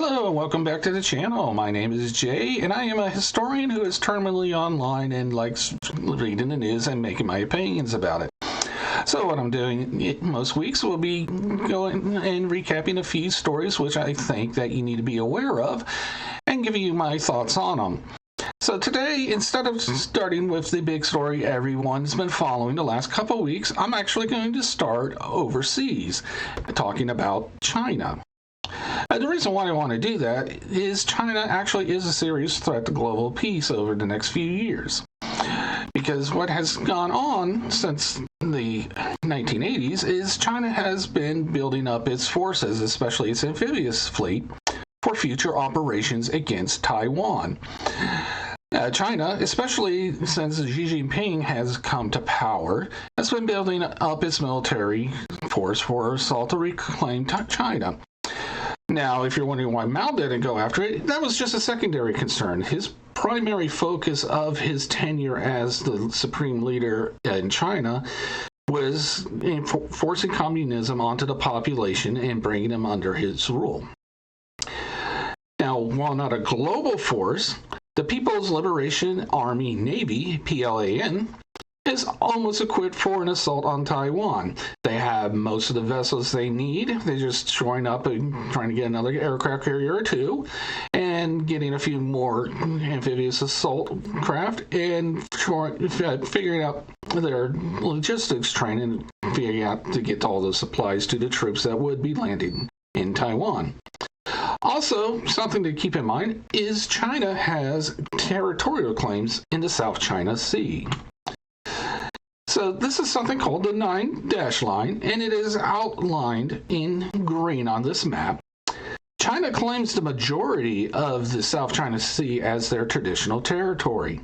Hello and welcome back to the channel. My name is Jay and I am a historian who is terminally online and likes reading the news and making my opinions about it. So what I'm doing most weeks will be going and recapping a few stories which I think that you need to be aware of and giving you my thoughts on them. So today, instead of starting with the big story everyone's been following the last couple of weeks, I'm actually going to start overseas, talking about China. The reason why I want to do that is China actually is a serious threat to global peace over the next few years. Because what has gone on since the 1980s is China has been building up its forces, especially its amphibious fleet, for future operations against Taiwan. China, especially since Xi Jinping has come to power, has been building up its military force for assault to reclaim China. Now, if you're wondering why Mao didn't go after it, that was just a secondary concern. His primary focus of his tenure as the supreme leader in China was forcing communism onto the population and bringing them under his rule. Now, while not a global force, the People's Liberation Army Navy, PLAN, is almost equipped for an assault on Taiwan. They have most of the vessels they need. They're just shoring up and trying to get another aircraft carrier or two and getting a few more amphibious assault craft and figuring out their logistics training and figuring out to get all the supplies to the troops that would be landing in Taiwan. Also, something to keep in mind is China has territorial claims in the South China Sea. So this is something called the 9-dash line, and it is outlined in green on this map. China claims the majority of the South China Sea as their traditional territory.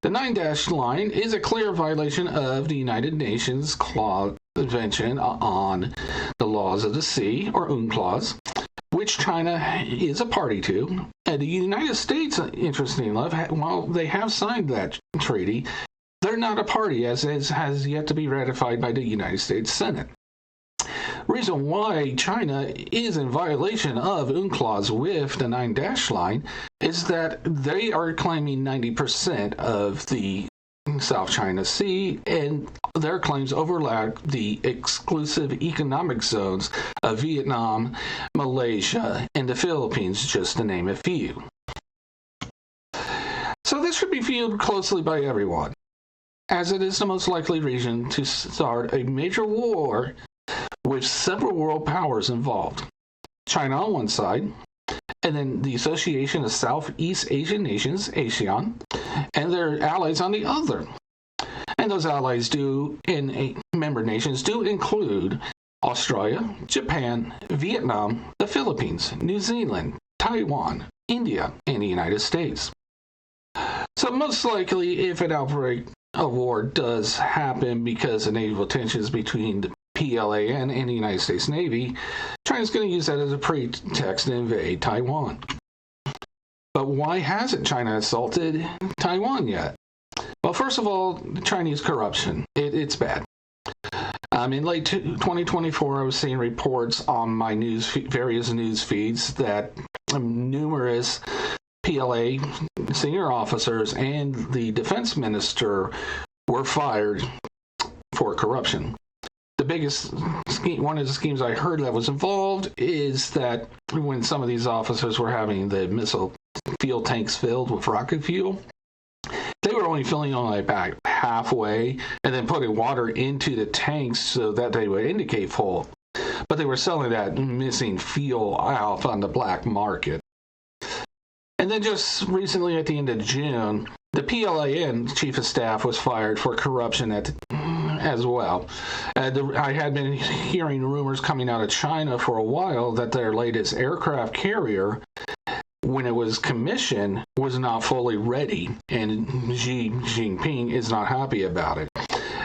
The 9-dash line is a clear violation of the United Nations Convention on the Laws of the Sea, or UNCLOS, which China is a party to. And the United States, interestingly enough, while they have signed that treaty, they're not a party, as it has yet to be ratified by the United States Senate. Reason why China is in violation of UNCLOS with the 9-dash line is that they are claiming 90% of the South China Sea, and their claims overlap the exclusive economic zones of Vietnam, Malaysia, and the Philippines, just to name a few. So this should be viewed closely by everyone, as it is the most likely region to start a major war with several world powers involved. China on one side, and then the Association of Southeast Asian Nations, ASEAN, and their allies on the other. And those allies member nations do include Australia, Japan, Vietnam, the Philippines, New Zealand, Taiwan, India, and the United States. So most likely, if an outbreak of war does happen because of naval tensions between the PLAN and the United States Navy, China's going to use that as a pretext to invade Taiwan. But why hasn't China assaulted Taiwan yet? Well, first of all, Chinese corruption. It's bad. In late 2024, I was seeing reports on my various news feeds that numerous PLA senior officers and the defense minister were fired for corruption. The biggest scheme, one of the schemes I heard that was involved is that when some of these officers were having the missile fuel tanks filled with rocket fuel, they were only filling only about halfway and then putting water into the tanks so that they would indicate full. But they were selling that missing fuel out on the black market. And then just recently at the end of June, the PLAN chief of staff was fired for corruption as well. I had been hearing rumors coming out of China for a while that their latest aircraft carrier, when it was commissioned, was not fully ready, and Xi Jinping is not happy about it.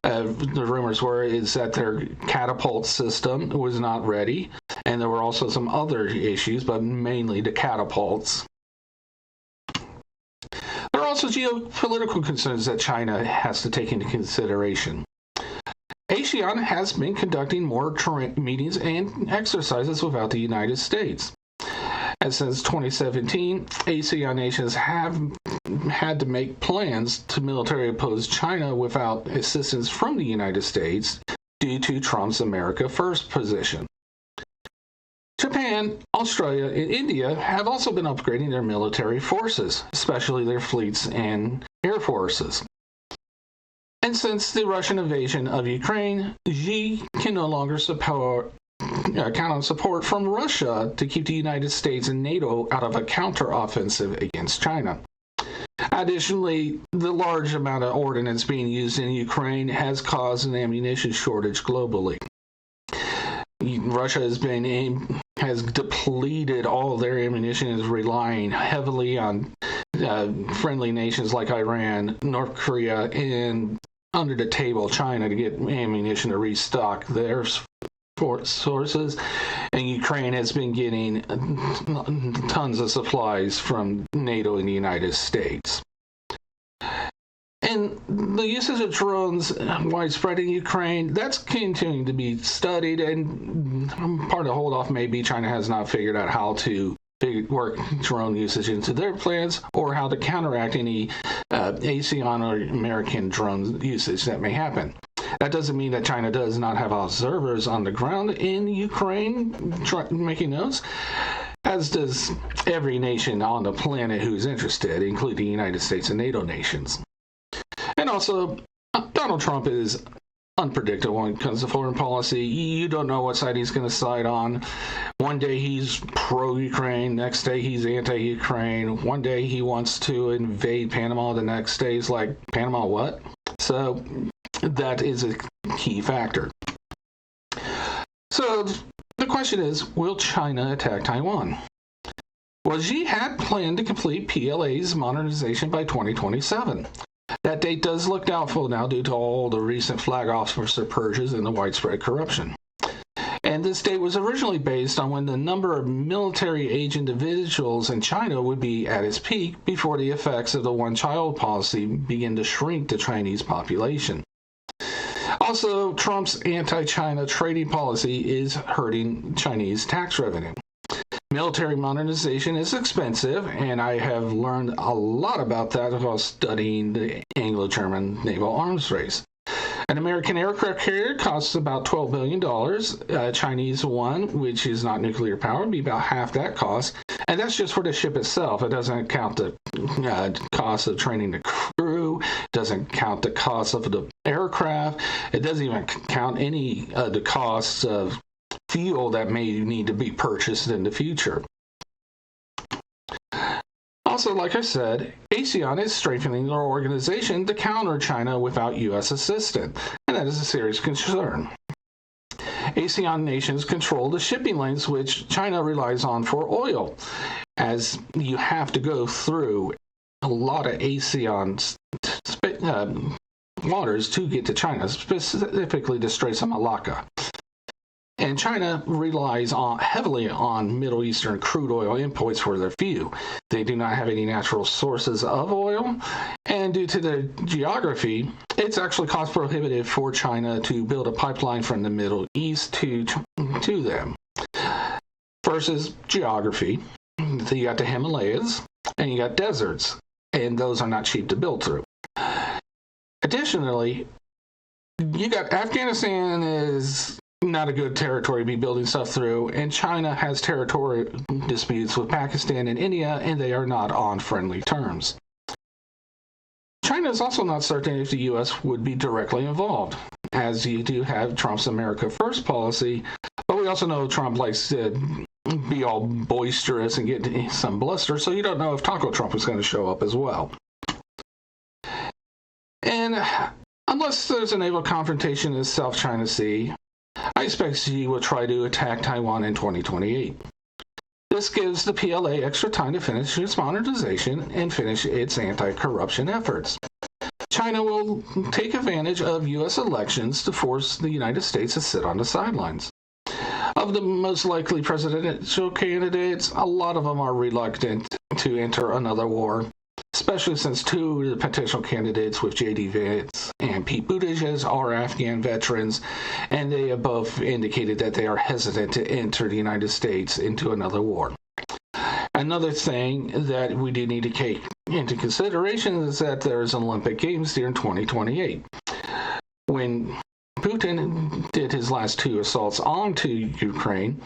The rumors is that their catapult system was not ready, and there were also some other issues, but mainly the catapults. There are also geopolitical concerns that China has to take into consideration. ASEAN has been conducting more meetings and exercises without the United States. as since 2017, ASEAN nations have had to make plans to military oppose China without assistance from the United States due to Trump's America First position. Japan, Australia, and India have also been upgrading their military forces, especially their fleets and air forces. And since the Russian invasion of Ukraine, Xi can no longer count on support from Russia to keep the United States and NATO out of a counteroffensive against China. Additionally, the large amount of ordnance being used in Ukraine has caused an ammunition shortage globally. Russia has depleted all their ammunition, is relying heavily on friendly nations like Iran, North Korea, and under the table China to get ammunition to restock their sources, and Ukraine has been getting tons of supplies from NATO and the United States. And the usage of drones widespread in Ukraine, that's continuing to be studied, and part of the holdoff may be China has not figured out how to work drone usage into their plans or how to counteract any ASEAN or American drone usage that may happen. That doesn't mean that China does not have observers on the ground in Ukraine making notes, as does every nation on the planet who's interested, including the United States and NATO nations. And also, Donald Trump is unpredictable when it comes to foreign policy. You don't know what side he's going to side on. One day he's pro-Ukraine, next day he's anti-Ukraine. One day he wants to invade Panama, the next day he's like, Panama what? So that is a key factor. So the question is, will China attack Taiwan? Well, Xi had planned to complete PLA's modernization by 2027. That date does look doubtful now due to all the recent flag officer purges and the widespread corruption. And this date was originally based on when the number of military-age individuals in China would be at its peak before the effects of the one-child policy begin to shrink the Chinese population. Also, Trump's anti-China trading policy is hurting Chinese tax revenue. Military modernization is expensive, and I have learned a lot about that while studying the Anglo-German naval arms race. An American aircraft carrier costs about $12 billion. A Chinese one, which is not nuclear powered, would be about half that cost. And that's just for the ship itself. It doesn't count the cost of training the crew, doesn't count the cost of the aircraft. It doesn't even count any of the costs of fuel that may need to be purchased in the future. Also, like I said, ASEAN is strengthening their organization to counter China without U.S. assistance, and that is a serious concern. ASEAN nations control the shipping lanes which China relies on for oil, as you have to go through a lot of ASEAN waters to get to China, specifically the Straits of Malacca. And China relies heavily on Middle Eastern crude oil imports for their fuel. They do not have any natural sources of oil, and due to their geography, it's actually cost prohibitive for China to build a pipeline from the Middle East to them. Versus geography, you got the Himalayas, and you got deserts, and those are not cheap to build through. Additionally, you got Afghanistan is not a good territory to be building stuff through, and China has territorial disputes with Pakistan and India, and they are not on friendly terms. China is also not certain if the U.S. would be directly involved, as you do have Trump's America First policy, but we also know Trump likes to be all boisterous and get some bluster, so you don't know if Taco Trump is going to show up as well. And unless there's a naval confrontation in the South China Sea, I expect Xi will try to attack Taiwan in 2028. This gives the PLA extra time to finish its modernization and finish its anti-corruption efforts. China will take advantage of U.S. elections to force the United States to sit on the sidelines. Of the most likely presidential candidates, a lot of them are reluctant to enter another war, especially since two of the potential candidates with J.D. Vance and Pete Buttigieg are Afghan veterans, and they have both indicated that they are hesitant to enter the United States into another war. Another thing that we do need to take into consideration is that there's Olympic Games here in 2028. When Putin did his last two assaults onto Ukraine,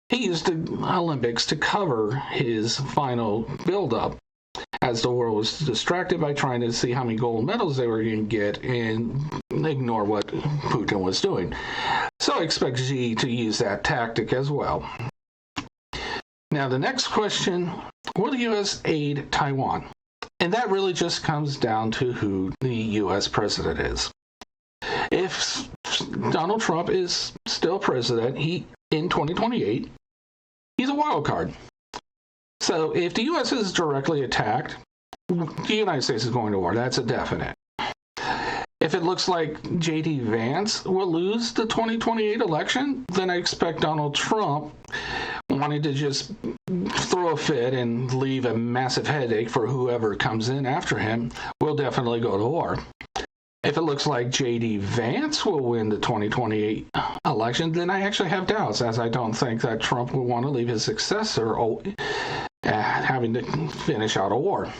he used the Olympics to cover his final buildup as the world was distracted by trying to see how many gold medals they were going to get and ignore what Putin was doing. So I expect Xi to use that tactic as well. Now, the next question, will the U.S. aid Taiwan? And that really just comes down to who the U.S. president is. If Donald Trump is still president, in 2028, he's a wild card. So if the U.S. is directly attacked, the United States is going to war. That's a definite. If it looks like J.D. Vance will lose the 2028 election, then I expect Donald Trump wanting to just throw a fit and leave a massive headache for whoever comes in after him will definitely go to war. If it looks like J.D. Vance will win the 2028 election, then I actually have doubts, as I don't think that Trump will want to leave his successor having to finish out a war.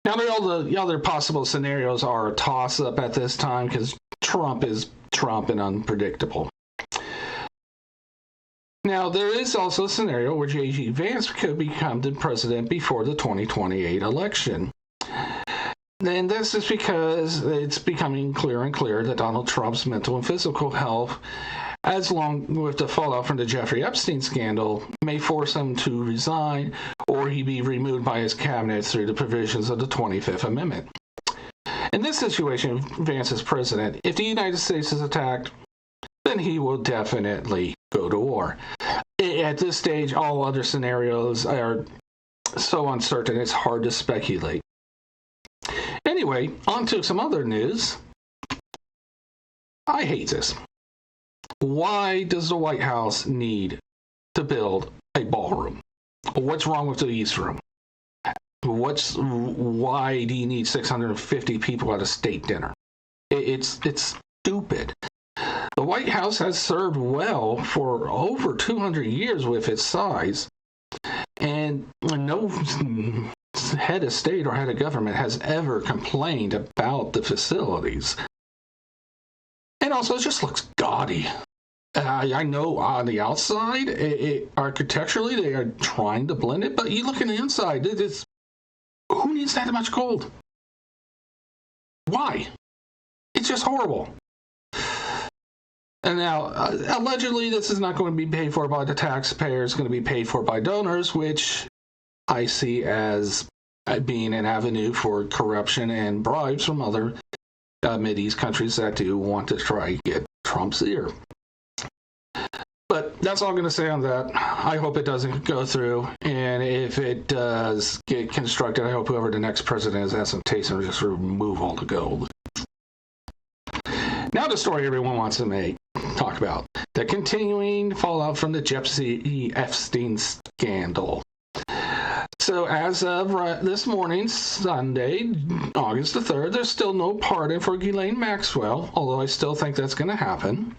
Now, all the other possible scenarios are a toss-up at this time because Trump is Trump and unpredictable. Now, there is also a scenario where J.D. Vance could become the president before the 2028 election. And this is because it's becoming clearer and clearer that Donald Trump's mental and physical health, as long with the fallout from the Jeffrey Epstein scandal, may force him to resign or he be removed by his cabinet through the provisions of the 25th Amendment. In this situation, Vance is president. If the United States is attacked, then he will definitely go to war. At this stage, all other scenarios are so uncertain, it's hard to speculate. Anyway, on to some other news. I hate this. Why does the White House need to build a ballroom? What's wrong with the East Room? Why do you need 650 people at a state dinner? It's stupid. The White House has served well for over 200 years with its size, and no head of state or head of government has ever complained about the facilities. And also, it just looks gaudy. I know on the outside, architecturally, they are trying to blend it, but you look in the inside, who needs that much gold? Why? It's just horrible. And now, allegedly, this is not going to be paid for by the taxpayer. It's going to be paid for by donors, which I see as being an avenue for corruption and bribes from other Mideast countries that do want to try to get Trump's ear. But that's all I'm going to say on that. I hope it doesn't go through. And if it does get constructed, I hope whoever the next president is has some taste and just remove all the gold. Now the story everyone wants to talk about. The continuing fallout from the Jeffrey Epstein scandal. So as of this morning, Sunday, August the 3rd, there's still no pardon for Ghislaine Maxwell, although I still think that's going to happen.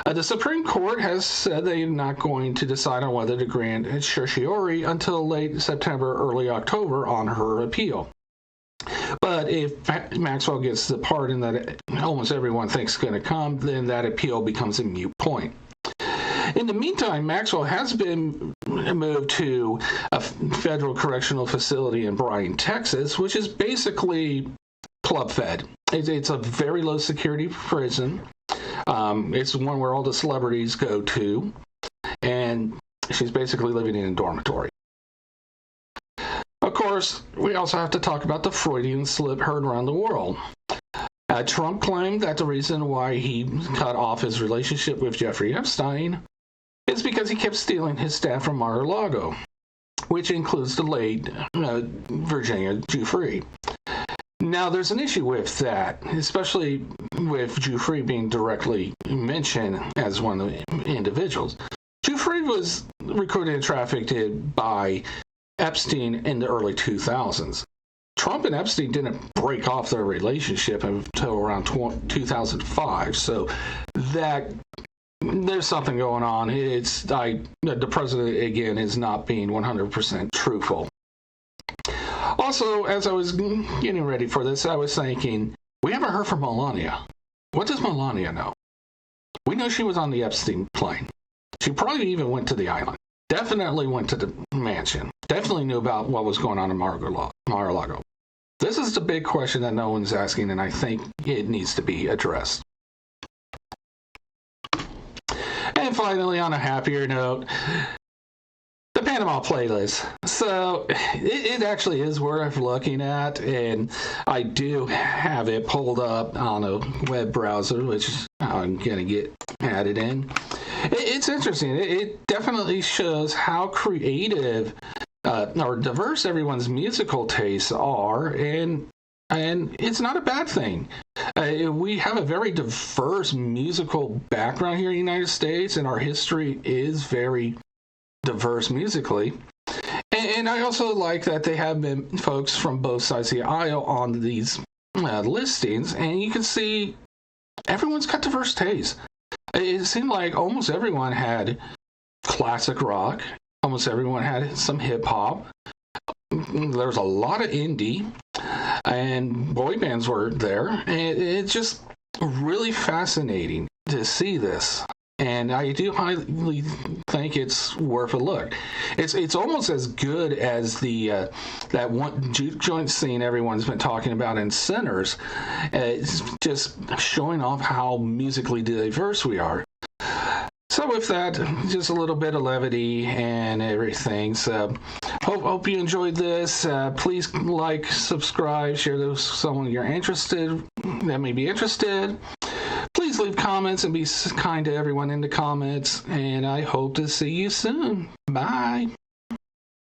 The Supreme Court has said they're not going to decide on whether to grant certiorari until late September, early October on her appeal. But if Maxwell gets the pardon that almost everyone thinks is going to come, then that appeal becomes a moot point. In the meantime, Maxwell has been moved to a federal correctional facility in Bryan, Texas, which is basically club fed. It's a very low security prison. It's one where all the celebrities go to, and she's basically living in a dormitory. Of course, we also have to talk about the Freudian slip heard around the world. Trump claimed that the reason why he cut off his relationship with Jeffrey Epstein is because he kept stealing his staff from Mar-a-Lago, which includes the late Virginia Giuffre. Now, there's an issue with that, especially with Giuffre being directly mentioned as one of the individuals. Giuffre was recruited and trafficked by Epstein in the early 2000s. Trump and Epstein didn't break off their relationship until around 2005, so that there's something going on. The president again is not being 100% truthful. Also, as I was getting ready for this, I was thinking, we haven't heard from Melania. What does Melania know? We know she was on the Epstein plane. She probably even went to the island. Definitely went to the mansion. Definitely knew about what was going on in Mar-a-Lago. This is the big question that no one's asking, and I think it needs to be addressed. And finally, on a happier note, the Panama playlist. So it actually is worth looking at, and I do have it pulled up on a web browser, which I'm going to get added in. It's interesting. It definitely shows how creative or diverse everyone's musical tastes are, and it's not a bad thing. We have a very diverse musical background here in the United States, and our history is very diverse musically. And I also like that they have been folks from both sides of the aisle on these listings, and you can see everyone's got diverse tastes. It seemed like almost everyone had classic rock, almost everyone had some hip hop. There's a lot of indie, and boy bands were there. And it's just really fascinating to see this. And I do highly think it's worth a look. It's almost as good as the that one juke joint scene everyone's been talking about in Sinners. It's just showing off how musically diverse we are. So with that, just a little bit of levity and everything. So hope you enjoyed this. Please like, subscribe, share this with someone you're interested that may be interested. Please leave comments and be kind to everyone in the comments, and I hope to see you soon. Bye.